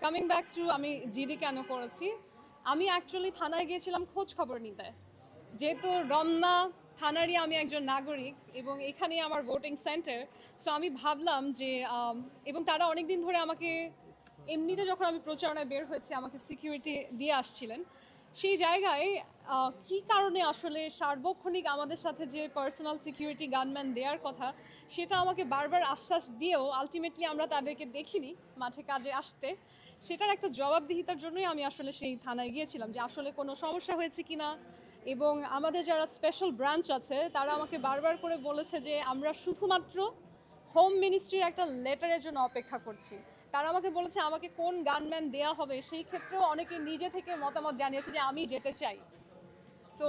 Coming back to আমি GD কেন করেছি, আমি অ্যাকচুয়ালি থানায় গিয়েছিলাম খোঁজ খবর নিতে। যেহেতু রমনা থানারই আমি একজন নাগরিক এবং এখানেই আমার ভোটিং সেন্টার, সো আমি ভাবলাম যে এবং তারা অনেক দিন ধরে আমাকে এমনিতে যখন আমি প্রচারণায় বের হয়েছি আমাকে সিকিউরিটি দিয়ে আসছিলেন। সেই জায়গায় কী কারণে আসলে সার্বক্ষণিক আমাদের সাথে যে পার্সোনাল সিকিউরিটি গানম্যান দেওয়ার কথা, সেটা আমাকে বারবার আশ্বাস দিয়েও আলটিমেটলি আমরা তাদেরকে দেখিনি মাঠে কাজে আসতে। সেটার একটা জবাবদিহিতার জন্যই আমি আসলে সেই থানায় গিয়েছিলাম যে আসলে কোনো সমস্যা হয়েছে কি না। এবং আমাদের যারা স্পেশাল ব্রাঞ্চ আছে তারা আমাকে বারবার করে বলেছে যে আমরা শুধুমাত্র হোম মিনিস্ট্রির একটা লেটারের জন্য অপেক্ষা করছি। তারা আমাকে বলেছে আমাকে কোন গানম্যান দেয়া হবে, সেই ক্ষেত্রেও অনেকে নিজে থেকে মতামত জানিয়েছে যে আমি যেতে চাই। সো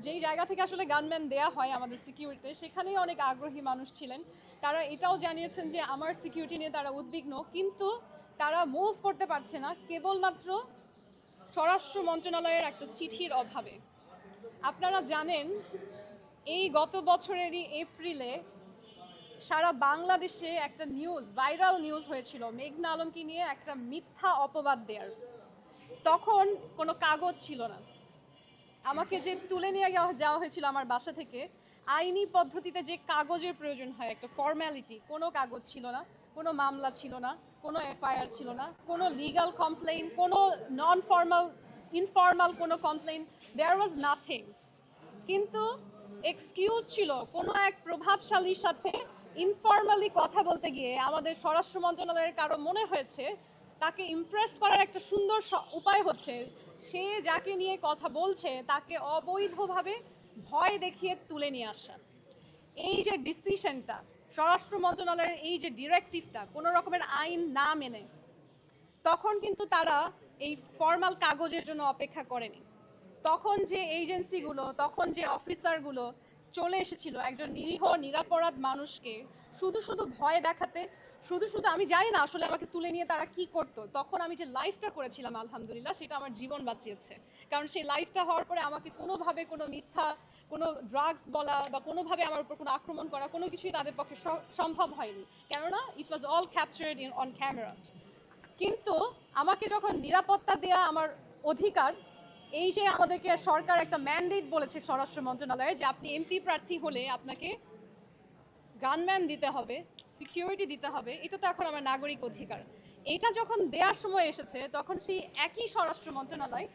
যেই জায়গা থেকে আসলে গানম্যান দেয়া হয় আমাদের সিকিউরিটিতে, সেখানেই অনেক আগ্রহী মানুষ ছিলেন। তারা এটাও জানিয়েছেন যে আমার সিকিউরিটি নিয়ে তারা উদ্বিগ্ন, কিন্তু তারা মুভ করতে পারছে না কেবলমাত্র স্বরাষ্ট্র মন্ত্রণালয়ের একটা চিঠির অভাবে। আপনারা জানেন এই গত বছরেরই এপ্রিলে সারা বাংলাদেশে একটা নিউজ, ভাইরাল নিউজ হয়েছিল মেঘনা আলমকে নিয়ে একটা মিথ্যা অপবাদ দেওয়ার। তখন কোনো কাগজ ছিল না। আমাকে যে তুলে নিয়ে যাওয়া হয়েছিল আমার বাসা থেকে, আইনি পদ্ধতিতে যে কাগজের প্রয়োজন হয়, একটা ফর্ম্যালিটি, কোনো কাগজ ছিল না, কোনো মামলা ছিল না, কোনো এফআইআর ছিল না, কোনো লিগাল কমপ্লেইন, কোনো নন ফর্মাল ইনফর্মাল কোনো কমপ্লেইন, দেয়ার ওয়াজ নাথিং। কিন্তু এক্সকিউজ ছিল কোনো এক প্রভাবশালীর সাথে ইনফর্মালি কথা বলতে গিয়ে আমাদের স্বরাষ্ট্র মন্ত্রণালয়ের কারো মনে হয়েছে তাকে ইমপ্রেস করার একটা সুন্দর উপায় হচ্ছে সে যাকে নিয়ে কথা বলছে তাকে অবৈধভাবে ভয় দেখিয়ে তুলে নিয়ে আসা। এই যে ডিসিশনটা, স্বরাষ্ট্র মন্ত্রণালয়ের এই যে ডিরেক্টিভটা কোনো রকমের আইন না মেনে, তখন কিন্তু তারা এই ফর্মাল কাগজের জন্য অপেক্ষা করেনি। তখন যে এজেন্সিগুলো, তখন যে অফিসারগুলো চলে এসেছিল একজন নিরীহ নিরাপরাধ মানুষকে শুধু শুধু ভয় দেখাতে, শুধু শুধু আমি জানি না আসলে আমাকে তুলে নিয়ে তারা কি করতো। তখন আমি যে লাইফটা করেছিলাম আলহামদুলিল্লাহ, সেটা আমার জীবন বাঁচিয়েছে। কারণ সেই লাইফটা হওয়ার পরে আমাকে কোনোভাবে কোনো মিথ্যা, কোনো ড্রাগস বলা বা কোনোভাবে আমার উপর কোনো আক্রমণ করা, কোনো কিছুই তাদের পক্ষে সম্ভব হয়নি, কেননা it was all captured in on camera. কিন্তু আমাকে যখন নিরাপত্তা দেওয়া আমার অধিকার, এই যে আমাদেরকে সরকার একটা ম্যান্ডেট বলেছে স্বরাষ্ট্র মন্ত্রণালয়ের যে আপনি এমপি প্রার্থী হলে আপনাকে গানম্যান দিতে হবে, সিকিউরিটি দিতে হবে, এটা তো এখন আমার নাগরিক অধিকার। এটা যখন দেওয়ার সময় এসেছে তখন সেই একই স্বরাষ্ট্র মন্ত্রণালয়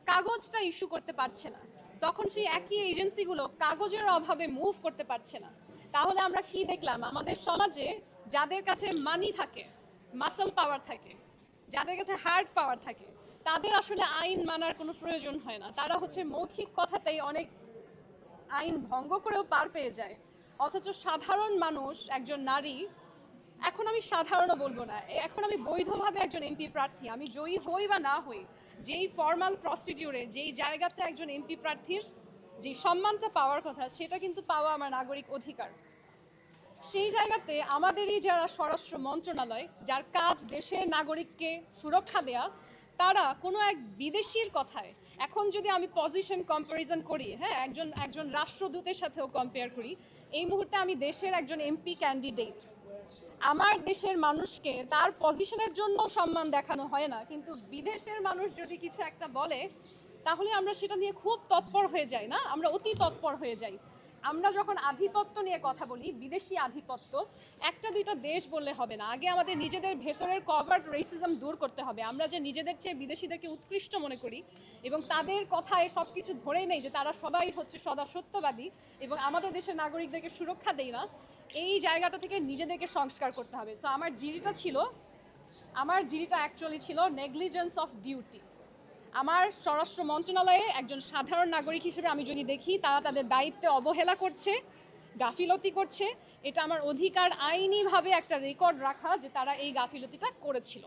কাগজটা ইস্যু করতে পারছে না, তখন সেই একই এজেন্সিগুলো কাগজের অভাবে মুভ করতে পারছে না। তাহলে আমরা কি দেখলাম, আমাদের সমাজে যাদের কাছে মানি থাকে, মাসল পাওয়ার থাকে, যাদের কাছে হার্ড পাওয়ার থাকে, তাদের আসলে আইন মানার কোনো প্রয়োজন হয় না। তারা হচ্ছে মৌখিক কথাতেই অনেক আইন ভঙ্গ করেও পার পেয়ে যায়। অথচ সাধারণ মানুষ, একজন নারী, এখন আমি সাধারণও বলবো না, এখন আমি বৈধভাবে একজন এমপি প্রার্থী, আমি জয়ী হই বা না হই, যেই ফর্মাল প্রসিডিউরে যেই জায়গাতে একজন এমপি প্রার্থীর যে সম্মানটা পাওয়ার কথা, সেটা কিন্তু পাওয়া আমার নাগরিক অধিকার। সেই জায়গাতে আমাদেরই যারা স্বরাষ্ট্র মন্ত্রণালয়, যার কাজ দেশের নাগরিককে সুরক্ষা দেয়া, তারা কোনো এক বিদেশির কথায়, এখন যদি আমি পজিশন কম্প্যারিজন করি, হ্যাঁ, একজন রাষ্ট্রদূতের সাথেও কম্পেয়ার করি, এই মুহূর্তে আমি দেশের একজন এমপি ক্যান্ডিডেট, আমার দেশের মানুষকে তার পজিশনের জন্য সম্মান দেখানো হয় না, কিন্তু বিদেশের মানুষ যদি কিছু একটা বলে তাহলে আমরা সেটা নিয়ে খুব তৎপর হয়ে যাই, না, আমরা অতি তৎপর হয়ে যাই। আমরা যখন আধিপত্য নিয়ে কথা বলি, বিদেশি আধিপত্য, একটা দুইটা দেশ বললে হবে না, আগে আমাদের নিজেদের ভেতরের কভার্ড রেসিজম দূর করতে হবে। আমরা যে নিজেদের চেয়ে বিদেশিদেরকে উৎকৃষ্ট মনে করি এবং তাদের কথায় সব কিছু ধরেই নেই যে তারা সবাই হচ্ছে সদা সত্যবাদী এবং আমাদের দেশের নাগরিকদেরকে সুরক্ষা দেয় না, এই জায়গাটা থেকে নিজেদেরকে সংস্কার করতে হবে। সো আমার জিডিটা অ্যাকচুয়ালি ছিল নেগলিজেন্স অফ ডিউটি। আমার স্বরাষ্ট্র মন্ত্রণালয়ে একজন সাধারণ নাগরিক হিসেবে আমি যদি দেখি তারা তাদের দায়িত্বে অবহেলা করছে, গাফিলতি করছে, এটা আমার অধিকার আইনিভাবে একটা রেকর্ড রাখা যে তারা এই গাফিলতিটা করেছিল।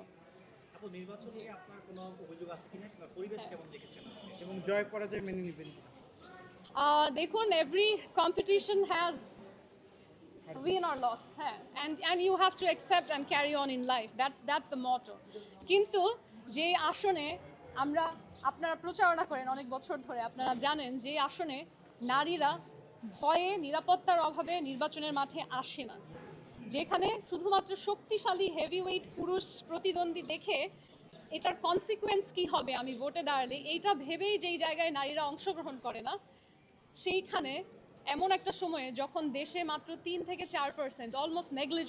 এবং জয় পরাজয় মেনে নেবেন। দেখুন, every competition has win or loss, হ্যাঁ, and you have to accept and carry on in life, that's the motto. কিন্তু যে আসনে আপনারা প্রচারণা করেন অনেক বছর ধরে, আপনারা জানেন যে আসনে নারীরা ভয়ে, নিরাপত্তার অভাবে নির্বাচনের মাঠে আসে না, যেখানে শুধুমাত্র শক্তিশালী হেভিওয়েট পুরুষ প্রতিদ্বন্দ্বী দেখে এটার কনসিকুয়েন্স কি হবে আমি ভোটে দাঁড়ালে, এইটা ভেবেই যেই জায়গায় নারীরা অংশগ্রহণ করে না, সেইখানে এমন একটা সময়ে যখন দেশে মাত্র 3 থেকে 4% অলমোস্ট নেগলিজেবল